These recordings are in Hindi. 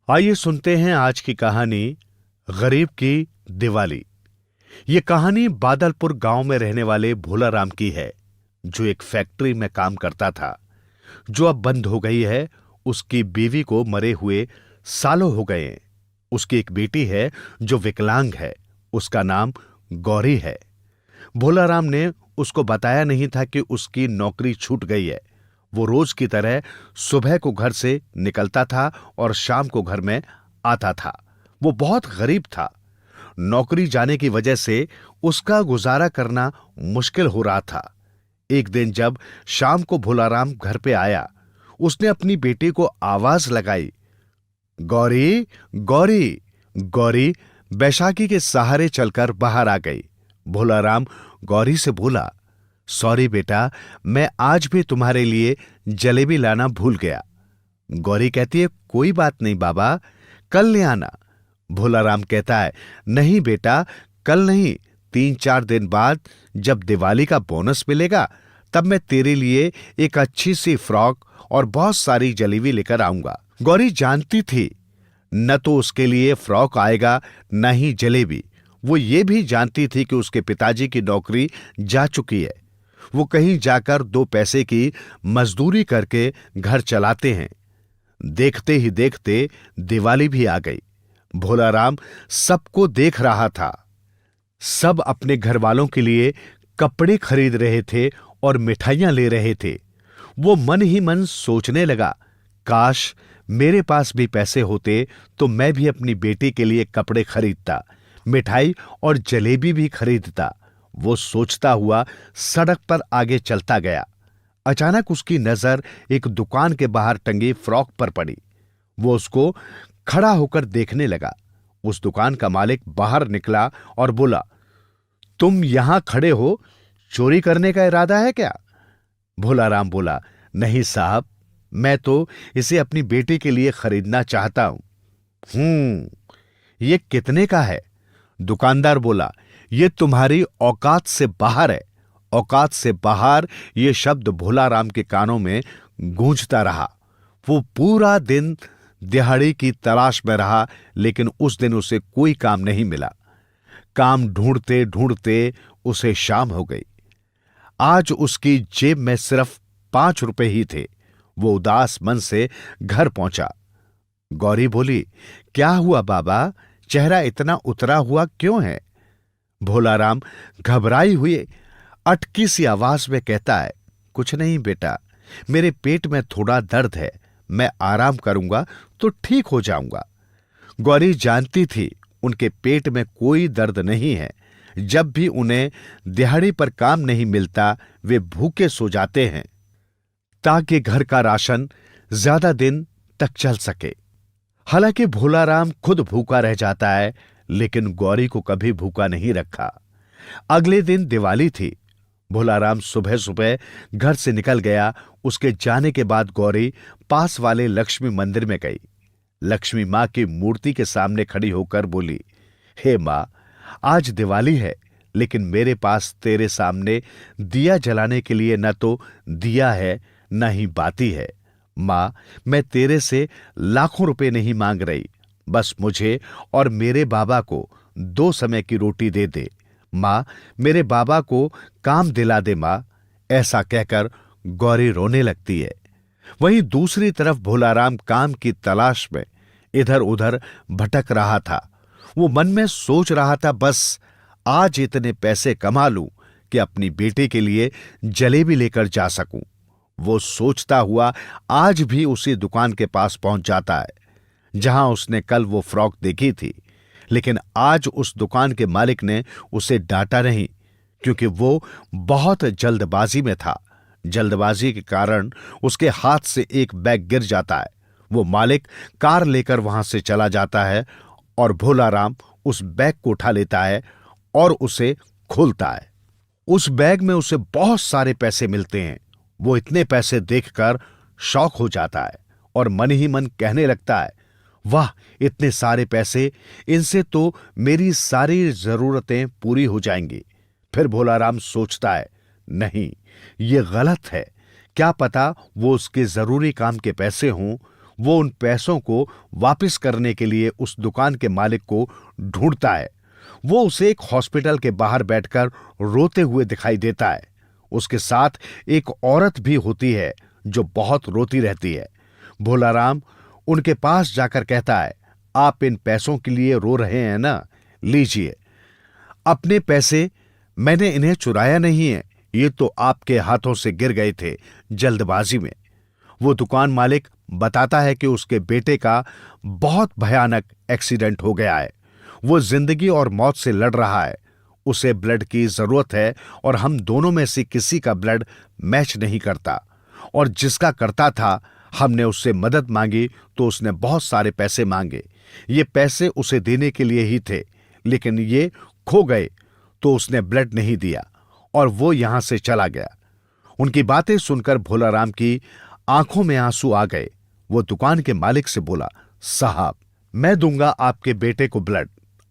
आइए सुनते हैं आज की कहानी गरीब की दिवाली। ये कहानी बादलपुर गांव में रहने वाले भोलाराम की है, जो एक फैक्ट्री में काम करता था, जो अब बंद हो गई है। उसकी बीवी को मरे हुए सालों हो गए हैं। उसकी एक बेटी है जो विकलांग है। उसका नाम गौरी है। भोलाराम ने उसको बताया नहीं था कि उसकी नौकरी छूट गई है। वो रोज की तरह सुबह को घर से निकलता था और शाम को घर में आता था। वो बहुत गरीब था। नौकरी जाने की वजह से उसका गुजारा करना मुश्किल हो रहा था। एक दिन जब शाम को भोलाराम घर पे आया, उसने अपनी बेटी को आवाज लगाई, गौरी, गौरी। गौरी बैसाखी के सहारे चलकर बाहर आ गई। भोलाराम गौरी से बोला, सॉरी बेटा, मैं आज भी तुम्हारे लिए जलेबी लाना भूल गया। गौरी कहती है, कोई बात नहीं बाबा, कल ले आना। भोलाराम कहता है, नहीं बेटा, कल नहीं, 3-4 दिन बाद जब दिवाली का बोनस मिलेगा तब मैं तेरे लिए एक अच्छी सी फ्रॉक और बहुत सारी जलेबी लेकर आऊंगा। गौरी जानती थी न तो उसके लिए फ्रॉक आएगा न ही जलेबी। वो ये भी जानती थी कि उसके पिताजी की नौकरी जा चुकी है। वो कहीं जाकर 2 पैसे की मजदूरी करके घर चलाते हैं। देखते ही देखते दिवाली भी आ गई। भोलाराम सबको देख रहा था। सब अपने घर वालों के लिए कपड़े खरीद रहे थे और मिठाइयां ले रहे थे। वो मन ही मन सोचने लगा, काश मेरे पास भी पैसे होते तो मैं भी अपनी बेटी के लिए कपड़े खरीदता, मिठाई और जलेबी भी खरीदता। वो सोचता हुआ सड़क पर आगे चलता गया। अचानक उसकी नजर एक दुकान के बाहर टंगी फ्रॉक पर पड़ी। वो उसको खड़ा होकर देखने लगा। उस दुकान का मालिक बाहर निकला और बोला, तुम यहां खड़े हो, चोरी करने का इरादा है क्या? भोलाराम बोला, नहीं साहब, मैं तो इसे अपनी बेटी के लिए खरीदना चाहता हूं। ये कितने का है? दुकानदार बोला, ये तुम्हारी औकात से बाहर है। औकात से बाहर, ये शब्द भोलाराम के कानों में गूंजता रहा। वो पूरा दिन दिहाड़ी की तलाश में रहा, लेकिन उस दिन उसे कोई काम नहीं मिला। काम ढूंढते ढूंढते उसे शाम हो गई। आज उसकी जेब में सिर्फ 5 रुपए ही थे। वो उदास मन से घर पहुंचा। गौरी बोली, क्या हुआ बाबा, चेहरा इतना उतरा हुआ क्यों है? भोलाराम घबराई हुई अटकी सी आवाज में कहता है, कुछ नहीं बेटा, मेरे पेट में थोड़ा दर्द है, मैं आराम करूंगा तो ठीक हो जाऊंगा। गौरी जानती थी उनके पेट में कोई दर्द नहीं है। जब भी उन्हें दिहाड़ी पर काम नहीं मिलता, वे भूखे सो जाते हैं ताकि घर का राशन ज्यादा दिन तक चल सके। हालांकि भोलाराम खुद भूखा रह जाता है, लेकिन गौरी को कभी भूखा नहीं रखा। अगले दिन दिवाली थी। भोलाराम सुबह सुबह घर से निकल गया। उसके जाने के बाद गौरी पास वाले लक्ष्मी मंदिर में गई। लक्ष्मी मां की मूर्ति के सामने खड़ी होकर बोली, हे मां, आज दिवाली है, लेकिन मेरे पास तेरे सामने दिया जलाने के लिए न तो दिया है न ही बाती है। मां, मैं तेरे से लाखों रुपए नहीं मांग रही, बस मुझे और मेरे बाबा को 2 समय की रोटी दे दे। मां, मेरे बाबा को काम दिला दे मां। ऐसा कहकर गौरी रोने लगती है। वहीं दूसरी तरफ भोलाराम काम की तलाश में इधर उधर भटक रहा था। वो मन में सोच रहा था, बस आज इतने पैसे कमा लूं कि अपनी बेटी के लिए जलेबी लेकर जा सकूं। वो सोचता हुआ आज भी उसी दुकान के पास पहुंच जाता है जहां उसने कल वो फ्रॉक देखी थी। लेकिन आज उस दुकान के मालिक ने उसे डांटा नहीं, क्योंकि वो बहुत जल्दबाजी में था। जल्दबाजी के कारण उसके हाथ से एक बैग गिर जाता है। वो मालिक कार लेकर वहां से चला जाता है और भोलाराम उस बैग को उठा लेता है और उसे खोलता है। उस बैग में उसे बहुत सारे पैसे मिलते हैं। वो इतने पैसे देखकर शॉक हो जाता है और मन ही मन कहने लगता है, वाह, इतने सारे पैसे, इनसे तो मेरी सारी जरूरतें पूरी हो जाएंगी। फिर भोलाराम सोचता है, नहीं, ये गलत है। क्या पता वो उसके जरूरी काम के पैसे हों। वो उन पैसों को वापस करने के लिए उस दुकान के मालिक को ढूंढता है। वो उसे एक हॉस्पिटल के बाहर बैठकर रोते हुए दिखाई देता है। उसके साथ एक औरत भी होती है जो बहुत रोती रहती है। भोलाराम उनके पास जाकर कहता है, आप इन पैसों के लिए रो रहे हैं ना? लीजिए अपने पैसे, मैंने इन्हें चुराया नहीं है, ये तो आपके हाथों से गिर गए थे जल्दबाजी में। वो दुकान मालिक बताता है कि उसके बेटे का बहुत भयानक एक्सीडेंट हो गया है। वो जिंदगी और मौत से लड़ रहा है। उसे ब्लड की जरूरत है और हम दोनों में से किसी का ब्लड मैच नहीं करता। और जिसका करता था, हमने उससे मदद मांगी तो उसने बहुत सारे पैसे मांगे। ये पैसे उसे देने के लिए ही थे, लेकिन ये खो गए तो उसने ब्लड नहीं दिया और वो यहां से चला गया। उनकी बातें सुनकर भोलाराम की आंखों में आंसू आ गए। वो दुकान के मालिक से बोला, साहब, मैं दूंगा आपके बेटे को ब्लड,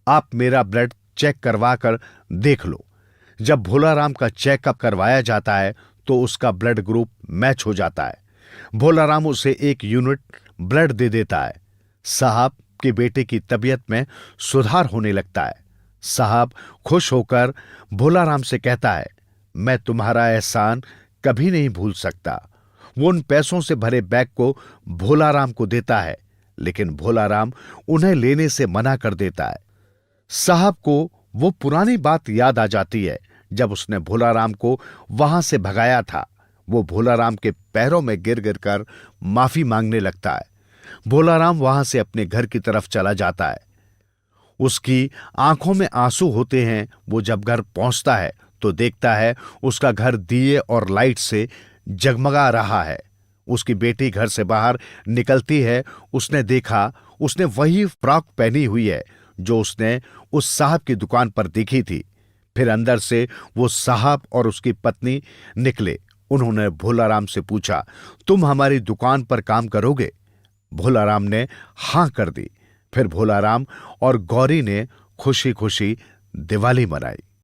आप मेरा ब्लड चेक करवा कर देख लो। जब भोलाराम का चेकअप करवाया जाता है तो उसका ब्लड ग्रुप मैच हो जाता है। भोलाराम उसे 1 यूनिट ब्लड दे देता है। साहब के बेटे की तबीयत में सुधार होने लगता है। साहब खुश होकर भोलाराम से कहता है, मैं तुम्हारा एहसान कभी नहीं भूल सकता। वो उन पैसों से भरे बैग को भोलाराम को देता है, लेकिन भोलाराम उन्हें लेने से मना कर देता है। साहब को वो पुरानी बात याद आ जाती है जब उसने भोलाराम को वहां से भगाया था। वो भोलाराम के पैरों में गिर गिर कर माफी मांगने लगता है। भोलाराम वहां से अपने घर की तरफ चला जाता है। उसकी आंखों में आंसू होते हैं। वो जब घर पहुंचता है तो देखता है उसका घर दिए और लाइट से जगमगा रहा है। उसकी बेटी घर से बाहर निकलती है। उसने देखा, उसने वही फ्रॉक पहनी हुई है जो उसने उस साहब की दुकान पर देखी थी। फिर अंदर से वो साहब और उसकी पत्नी निकले। उन्होंने भोलाराम से पूछा, तुम हमारी दुकान पर काम करोगे? भोलाराम ने हां कर दी। फिर भोलाराम और गौरी ने खुशी खुशी दिवाली मनाई।